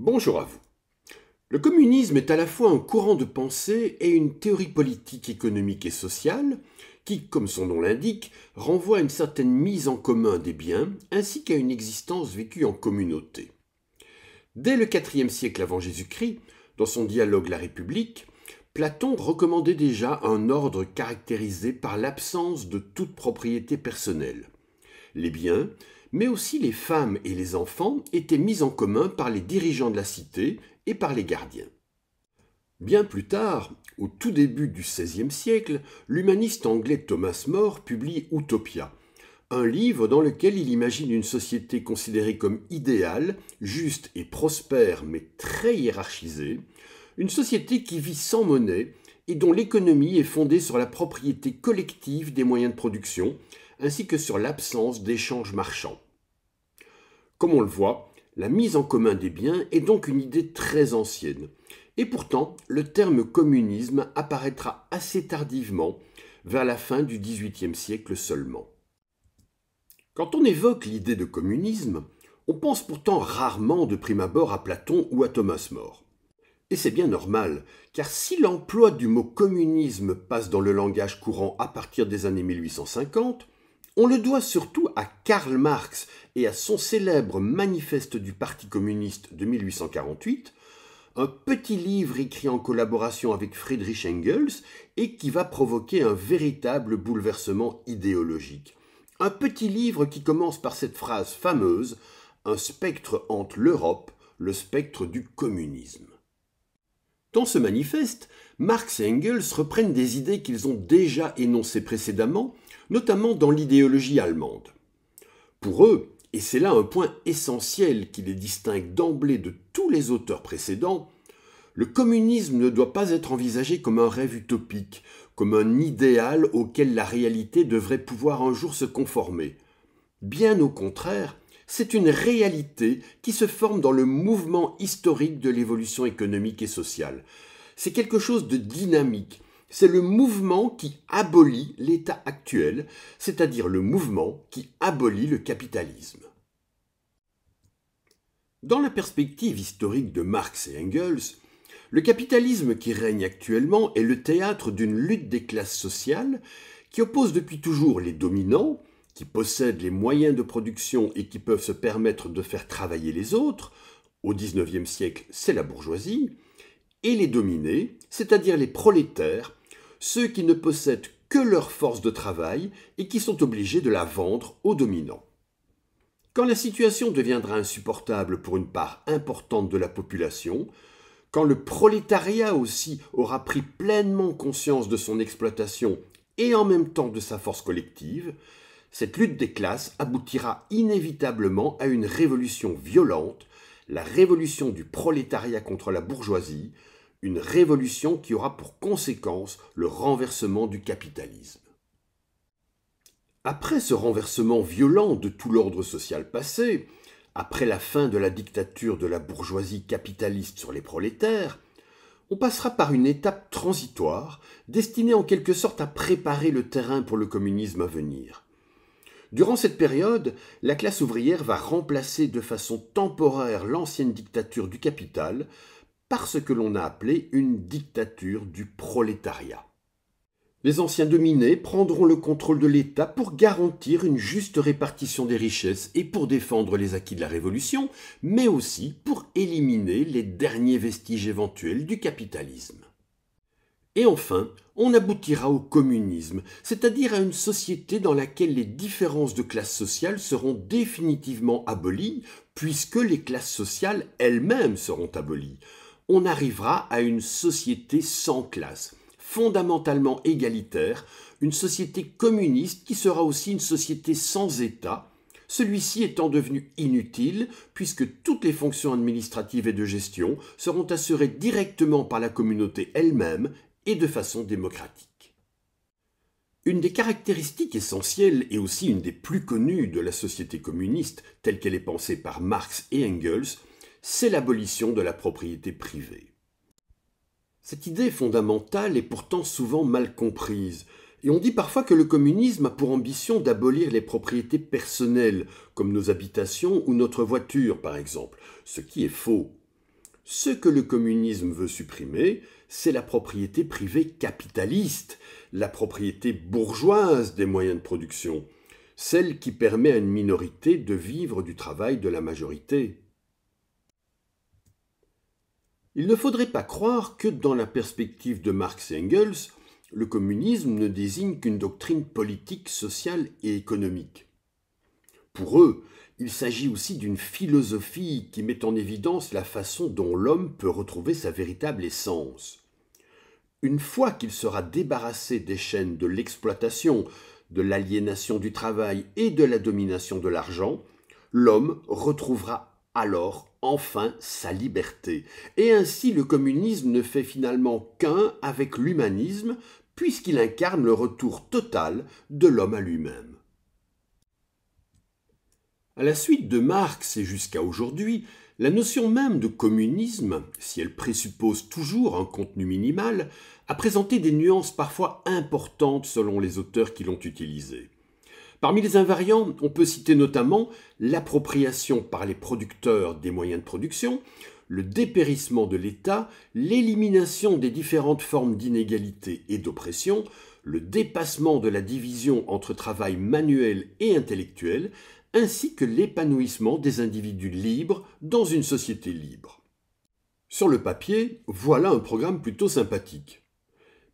Bonjour à vous. Le communisme est à la fois un courant de pensée et une théorie politique, économique et sociale qui, comme son nom l'indique, renvoie à une certaine mise en commun des biens ainsi qu'à une existence vécue en communauté. Dès le IVe siècle avant Jésus-Christ, dans son dialogue La République, Platon recommandait déjà un ordre caractérisé par l'absence de toute propriété personnelle. Les biens, mais aussi les femmes et les enfants, étaient mis en commun par les dirigeants de la cité et par les gardiens. Bien plus tard, au tout début du XVIe siècle, l'humaniste anglais Thomas More publie Utopia, un livre dans lequel il imagine une société considérée comme idéale, juste et prospère mais très hiérarchisée, une société qui vit sans monnaie et dont l'économie est fondée sur la propriété collective des moyens de production, ainsi que sur l'absence d'échanges marchands. Comme on le voit, la mise en commun des biens est donc une idée très ancienne, et pourtant le terme communisme apparaîtra assez tardivement, vers la fin du XVIIIe siècle seulement. Quand on évoque l'idée de communisme, on pense pourtant rarement de prime abord à Platon ou à Thomas More. Et c'est bien normal, car si l'emploi du mot communisme passe dans le langage courant à partir des années 1850, on le doit surtout à Karl Marx et à son célèbre Manifeste du Parti communiste de 1848, un petit livre écrit en collaboration avec Friedrich Engels et qui va provoquer un véritable bouleversement idéologique. Un petit livre qui commence par cette phrase fameuse « Un spectre hante l'Europe, le spectre du communisme ». Dans ce manifeste, Marx et Engels reprennent des idées qu'ils ont déjà énoncées précédemment, notamment dans l'idéologie allemande. Pour eux, et c'est là un point essentiel qui les distingue d'emblée de tous les auteurs précédents, le communisme ne doit pas être envisagé comme un rêve utopique, comme un idéal auquel la réalité devrait pouvoir un jour se conformer. Bien au contraire, c'est une réalité qui se forme dans le mouvement historique de l'évolution économique et sociale. C'est quelque chose de dynamique. C'est le mouvement qui abolit l'état actuel, c'est-à-dire le mouvement qui abolit le capitalisme. Dans la perspective historique de Marx et Engels, le capitalisme qui règne actuellement est le théâtre d'une lutte des classes sociales qui oppose depuis toujours les dominants, qui possèdent les moyens de production et qui peuvent se permettre de faire travailler les autres, au XIXe siècle c'est la bourgeoisie, et les dominés, c'est-à-dire les prolétaires, ceux qui ne possèdent que leur force de travail et qui sont obligés de la vendre aux dominants. Quand la situation deviendra insupportable pour une part importante de la population, quand le prolétariat aussi aura pris pleinement conscience de son exploitation et en même temps de sa force collective, cette lutte des classes aboutira inévitablement à une révolution violente, la révolution du prolétariat contre la bourgeoisie, une révolution qui aura pour conséquence le renversement du capitalisme. Après ce renversement violent de tout l'ordre social passé, après la fin de la dictature de la bourgeoisie capitaliste sur les prolétaires, on passera par une étape transitoire destinée en quelque sorte à préparer le terrain pour le communisme à venir. Durant cette période, la classe ouvrière va remplacer de façon temporaire l'ancienne dictature du capital par ce que l'on a appelé une dictature du prolétariat. Les anciens dominés prendront le contrôle de l'État pour garantir une juste répartition des richesses et pour défendre les acquis de la Révolution, mais aussi pour éliminer les derniers vestiges éventuels du capitalisme. Et enfin, on aboutira au communisme, c'est-à-dire à une société dans laquelle les différences de classe sociale seront définitivement abolies, puisque les classes sociales elles-mêmes seront abolies. On arrivera à une société sans classe, fondamentalement égalitaire, une société communiste qui sera aussi une société sans État, celui-ci étant devenu inutile puisque toutes les fonctions administratives et de gestion seront assurées directement par la communauté elle-même et de façon démocratique. Une des caractéristiques essentielles et aussi une des plus connues de la société communiste telle qu'elle est pensée par Marx et Engels, c'est l'abolition de la propriété privée. Cette idée fondamentale est pourtant souvent mal comprise, et on dit parfois que le communisme a pour ambition d'abolir les propriétés personnelles, comme nos habitations ou notre voiture par exemple, ce qui est faux. Ce que le communisme veut supprimer, c'est la propriété privée capitaliste, la propriété bourgeoise des moyens de production, celle qui permet à une minorité de vivre du travail de la majorité. Il ne faudrait pas croire que dans la perspective de Marx et Engels, le communisme ne désigne qu'une doctrine politique, sociale et économique. Pour eux, il s'agit aussi d'une philosophie qui met en évidence la façon dont l'homme peut retrouver sa véritable essence. Une fois qu'il sera débarrassé des chaînes de l'exploitation, de l'aliénation du travail et de la domination de l'argent, l'homme retrouvera alors enfin sa liberté. Et ainsi le communisme ne fait finalement qu'un avec l'humanisme, puisqu'il incarne le retour total de l'homme à lui-même. À la suite de Marx et jusqu'à aujourd'hui, la notion même de communisme, si elle présuppose toujours un contenu minimal, a présenté des nuances parfois importantes selon les auteurs qui l'ont utilisé. Parmi les invariants, on peut citer notamment l'appropriation par les producteurs des moyens de production, le dépérissement de l'État, l'élimination des différentes formes d'inégalité et d'oppression, le dépassement de la division entre travail manuel et intellectuel, ainsi que l'épanouissement des individus libres dans une société libre. Sur le papier, voilà un programme plutôt sympathique.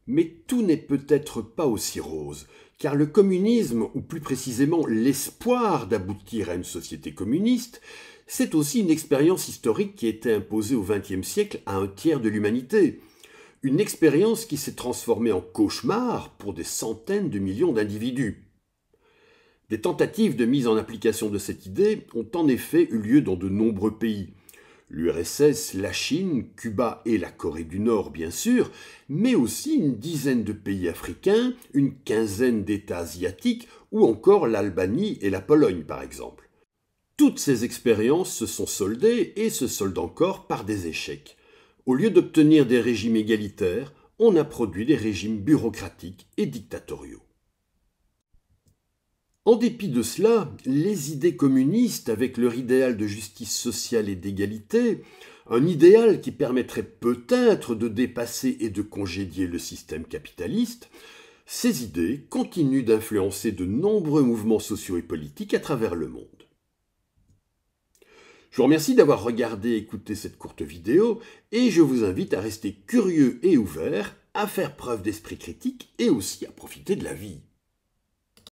Mais tout n'est peut-être pas aussi rose, car le communisme, ou plus précisément l'espoir d'aboutir à une société communiste, c'est aussi une expérience historique qui a été imposée au XXe siècle à un tiers de l'humanité. Une expérience qui s'est transformée en cauchemar pour des centaines de millions d'individus. Des tentatives de mise en application de cette idée ont en effet eu lieu dans de nombreux pays. L'URSS, la Chine, Cuba et la Corée du Nord, bien sûr, mais aussi une dizaine de pays africains, une quinzaine d'États asiatiques ou encore l'Albanie et la Pologne, par exemple. Toutes ces expériences se sont soldées et se soldent encore par des échecs. Au lieu d'obtenir des régimes égalitaires, on a produit des régimes bureaucratiques et dictatoriaux. En dépit de cela, les idées communistes, avec leur idéal de justice sociale et d'égalité, un idéal qui permettrait peut-être de dépasser et de congédier le système capitaliste, ces idées continuent d'influencer de nombreux mouvements sociaux et politiques à travers le monde. Je vous remercie d'avoir regardé et écouté cette courte vidéo et je vous invite à rester curieux et ouvert, à faire preuve d'esprit critique et aussi à profiter de la vie.